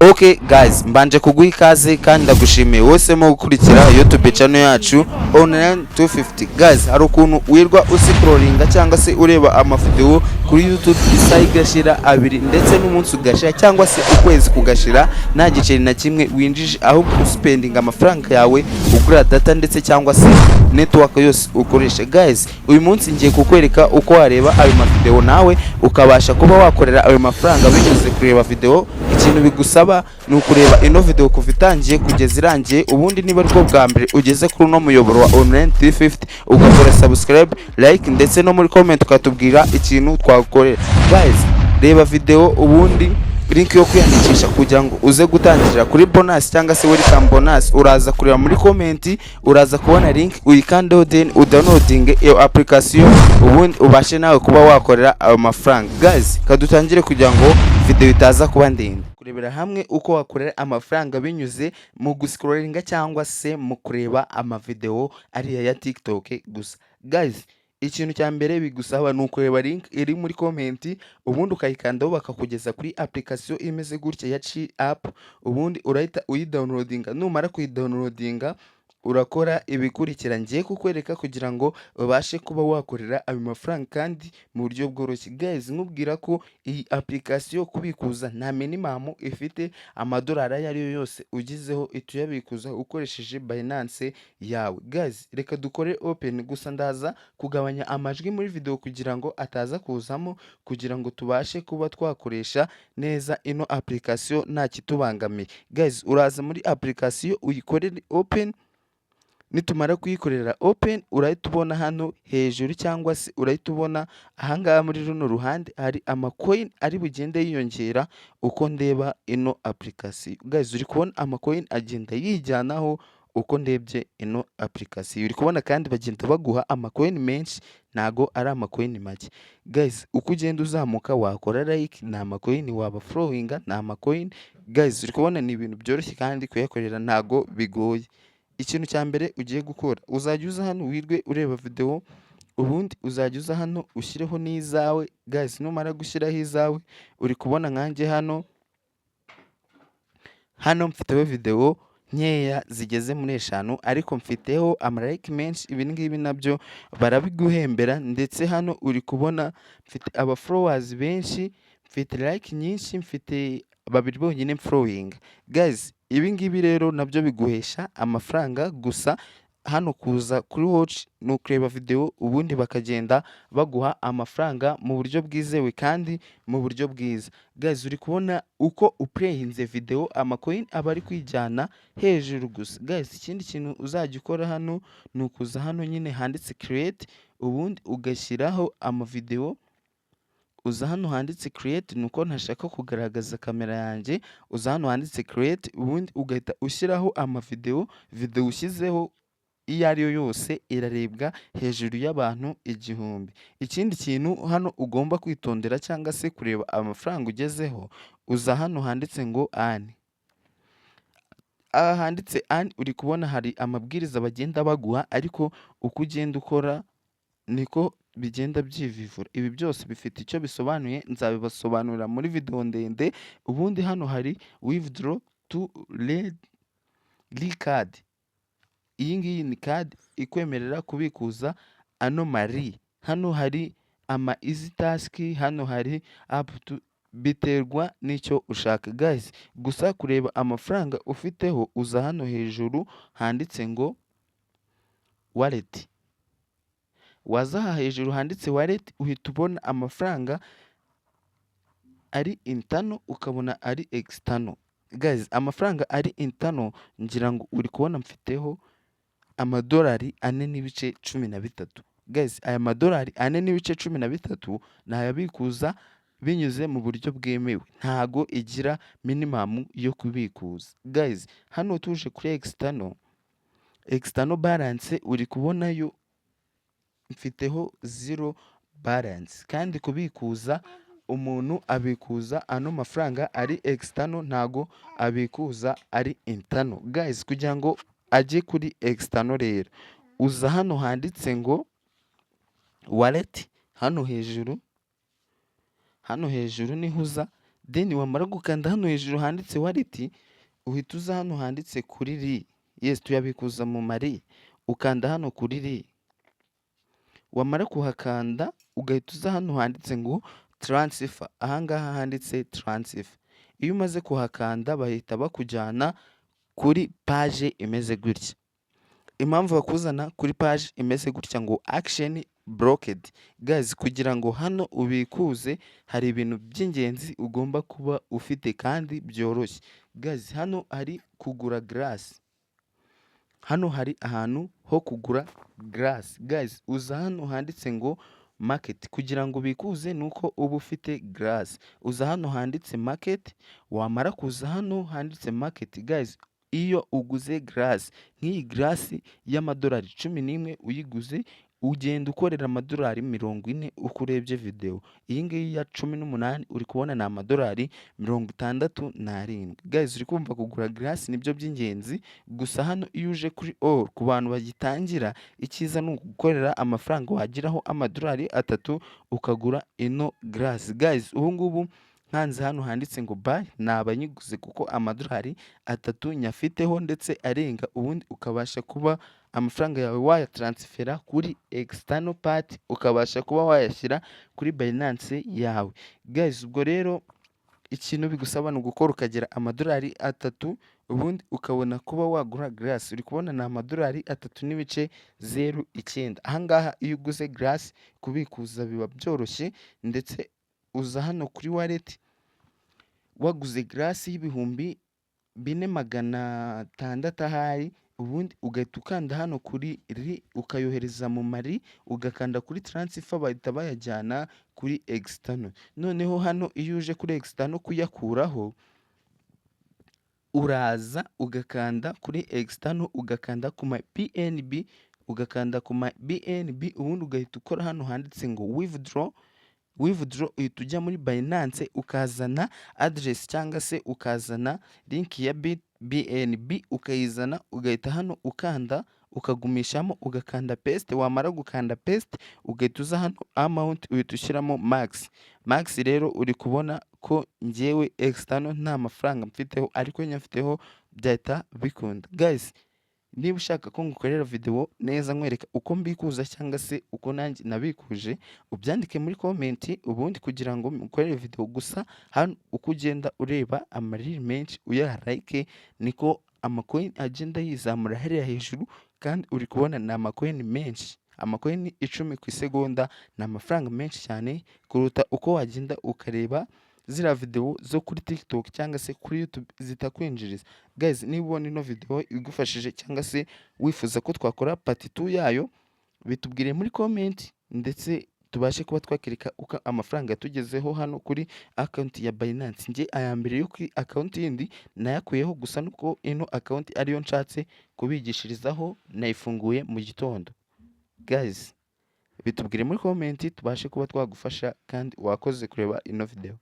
Okay guys, mbanje kuguha ikaze kandi ndagushimiye wese mu gukurikira YouTube channel yacu online 250. Guys, hari ukuntu wirwa uscrollinga cyangwa se ureba amavideo kuri YouTube isaha igashira abiri ndetse n'umunsi ugashira cyangwa se ukwezi kugashira nta giceri na kimwe winjije, ahubwo uspending amafaranga yawe ugura data ndetse cyangwa se network yose ukoresha. Guys, uyu munsi ngiye kukwereka uko wareba ayo mavideo nawe ukabasha kuba wakorera ayo mafaranga binyuze kureba video. Ikintu bigusaba ni ukureba ino video kuva itangiye kugeza irangiye, ubundi niba ariko bwa mbere ugeze kuri uno muyoboro wa online 350 ugakora subscribe, like ndetse no muri comment ukatubwira ikintu twagukorera. Guys, reba video ubundi link yo kwiyandikisha kugira ngo uze gutangira kuri bonus cyangwa se welcome bonus uraza kureba muri comment, uraza kubona link uyikandeho then udownloading iyo application ubundi ubashe nawe kuba wakorera ayo mafaranga. Guys, kadutangire kugira ngo video itaza kuba ndende. Kurebera hamwe uko wakorera amafaranga binyuze mu guscrollinga cyangwa se mu kureba amavideo ari ya TikTok gusa. Guys, ikintu cya mbere bigusaba ni ukureba link iri muri comment, ubundi ukayikandaho bakakugeza kuri application imeze gutya ya Chill app, ubundi urahita uyidownloadinga. Numara kuyidownloadinga urakora ibikurikira ngiye kukwereka kugira ngo ubashe kuba wakorera ayo mafaranga kandi mu buryo bworoshye. Guys, nkubwira ko iyi application kubikuza nta minimum ifite, amadolari ayo ariyo yose ugizeho ituyabikuza ukoresheje Binance yawe. Guys, reka dukore open, gusa ndaza kugabanya amajwi muri video kugira ngo ataza kuzamo, kugira ngo tubashe kuba twakoresha neza ino application nta kitubangamiye. Guys, uraza muri application uyikorere open. Nitumara kuyikorera open urahita ubona hano hejuru cyangwa se urahita ubona ahangaha muri runo ruhande hari amacoin ari bugende yiyongera uko ndeba ino application. Guys, uri kubona amacoin agenda yijyanaho uko ndebye ino application. Uri kubona kandi bagenda baguha amacoin menshi, nago ari amacoin make. Guys, uko ugenda uzamuka wakora like na amacoin, waba followinga na amacoin. Guys, uri kubona ni ibintu byoroshye kandi kuyakorera nago bigoye. Ikintu cya mbere ugiye gukora, uzajya uza hano wirwe ureba video, ubundi uzajya uza hano ushyireho n'izawe. Guys, numara gushyiraho izawe uri kubona nkanjye hano mfiteho video nkeya zigeze muri 5 ariko mfiteho amalike menshi. Ibi ngibi nabyo barabiguhembera, ndetse hano uri kubona mfite aba followers benshi, mfite like nyinshi, mfite babiri bonyine following. Guys, ibi ngibi rero nabyo biguhesha amafaranga, gusa hano kuza kuri watch no kureba video ubundi bakagenda baguha amafaranga mu buryo bwizewe kandi mu buryo bwiza. Guys, uri kubona uko uplayinze video amacoin aba ari kwijyana hejuru gusa. Guys, ikindi kintu uzajya ukora hano ni ukuza hano nyine handitse create, ubundi ugashyiraho amavideo. Uza hano handitse create, nuko ntashaka kugaragaza kamera yanjye. Uza hano handitse create, ubundi ugahita ushyiraho amavideo. Video ushyizeho iyo ariyo yose irarebwa hejuru y'abantu 1000. Ikindi kintu hano ugomba kwitondera cyangwa se kureba amafaranga ugezeho, uza hano handitse ngo earn. Aha handitse earn uri kubona hari amabwiriza bagenda baguha, ariko uko ugenda ukora niko bigenda byivivura. Ibi byose bifite icyo bisobanuye, nzabibasobanurira muri video ndende. Ubundi hano hari withdraw to red card. Iyi ngiyi ni card ikwemerera kubikuza anomaly. Hano hari ama easy task, hano hari up to, biterwa n'icyo ushaka. Guys, gusa kureba amafaranga ufiteho uza hano hejuru handitse ngo wallet. Waza hejuru handitse wallet uhita ubona amafaranga ari internal ukabona ari external. Guys, amafaranga ari internal ngira ngo uri kubona mfiteho amadolari 4.13. Guys, aya madolari 4.13 nayabikuza binyuze mu buryo bwemewe, ntago igira minimum yo kubikuza. Guys, hano tuje kuri external balance uri kubona yo mfiteho 0 balance, kandi kubikuza umuntu abikuza ano mafaranga ari external, ntago abikuza ari internal. Guys, kugira ngo ajye kuri external rero uza hano handitse ngo wallet, hano hejuru niho uza then wamara gukanda hano hejuru handitse wallet uhita uza hano handitse kuri ri, yes tuyabikuza mu mari, ukanda hano kuri ri, wamara kuhakanda ugahita uza hano handitse ngo transfer, ahangaha handitse transfer, iyo umaze kuhakanda bahita bakujyana kuri page imeze gutya. Impamvu bakuzana kuri page imeze gutya ngo action blocked, guys kugira ngo hano ubikuze hari ibintu by'ingenzi ugomba kuba ufite kandi byoroshye. Guys hano hari kugura glass, hano hari ahantu ho kugura glass. Guys uza hano handitse ngo market, kugira ngo ubikuze nuko uba ufite glass, uza hano handitse market, wamara kuza hano handitse market. Guys iyo uguze glass nk'iyi glass y'amadolari 11 uyiguze ugenda ukorera amadolari 40 uko urebye video. Iyi ngiyi ya 18 uri kubona ni amadolari 67. Guys uri kumva kugura glass nibyo by'ingenzi, gusa hano iyo uje kuri all ku bantu bagitangira icyiza ni ugukorera amafaranga wagiraho amadolari 3 ukagura ino glass. Guys ubu ngubu nkanze hano handitse ngo buy nabanyiguze kuko amadolari 3 nyafiteho ndetse arenga, ubundi ukabasha kuba amafaranga yawe wayatransfera kuri external party, ukabasha kuba wayashyira kuri Binance yawe. Guys ubwo rero ikintu bigusaba ni ugukora ukagera amadolari 3 ubundi ukabona kuba wagura glass. Uri kubona ni amadolari 3.09. ahangaha iyo uguze glass kubikuza biba byoroshye, ndetse uza hano kuri wallet waguze glass y'ibihumbi 4,600 ahari, ubundi ugahita ukanda hano kuri ri ukayohereza mu mari, ugakanda kuri transfer bahita bayajyana kuri external. Noneho hano iyo uje kuri external kuyakuraho uraza ugakanda kuri external, ugakanda ku ma BNB, ugakanda ku ma BNB, ubundi ugahita ukora hano handitse ngo withdraw uhita ujya muri Binance ukazana address cyangwa se ukazana link ya BNB ukayizana, ugahita hano ukanda ukagumishamo ugakanda paste, wamara gukanda paste ugahita uza hano amount uhita ushyiramo max. Rero uri kubona ko njyewe external nta mafaranga mfiteho ariko nyafiteho byahita bikunda. Guys niba ushaka ko ngukorera video neza nkwereka uko mbikuza cyangwa se uko nanjye nabikuje, ubyandike muri comment ubundi kugira ngo ngukorere video. Gusa hano uko ugenda ureba amariri menshi uyaha like niko amacoin agenda yizamura hariya hejuru, kandi uri kubona ni amacoin menshi, amacoin 10 ku isegonda ni amafaranga menshi cyane kuruta uko wagenda ukareba zira video zo kuri TikTok cyangwa se kuri YouTube zitakwinjiriza. Guys niba ubona ino video igufashije cyangwa se wifuza ko twakora part 2 yayo, bitubwire muri comment ndetse tubashe kuba twakirika uko amafaranga yatugezeho hano kuri account ya Binance. Nge aya mbere yo kuri account yindi nayakuyeho, gusa nuko ino account ariyo nshatse kubigishirizaho nayifunguye mu gitondo. Guys bitubwire muri comment tubashe kuba twagufasha, kandi wakoze kureba ino video.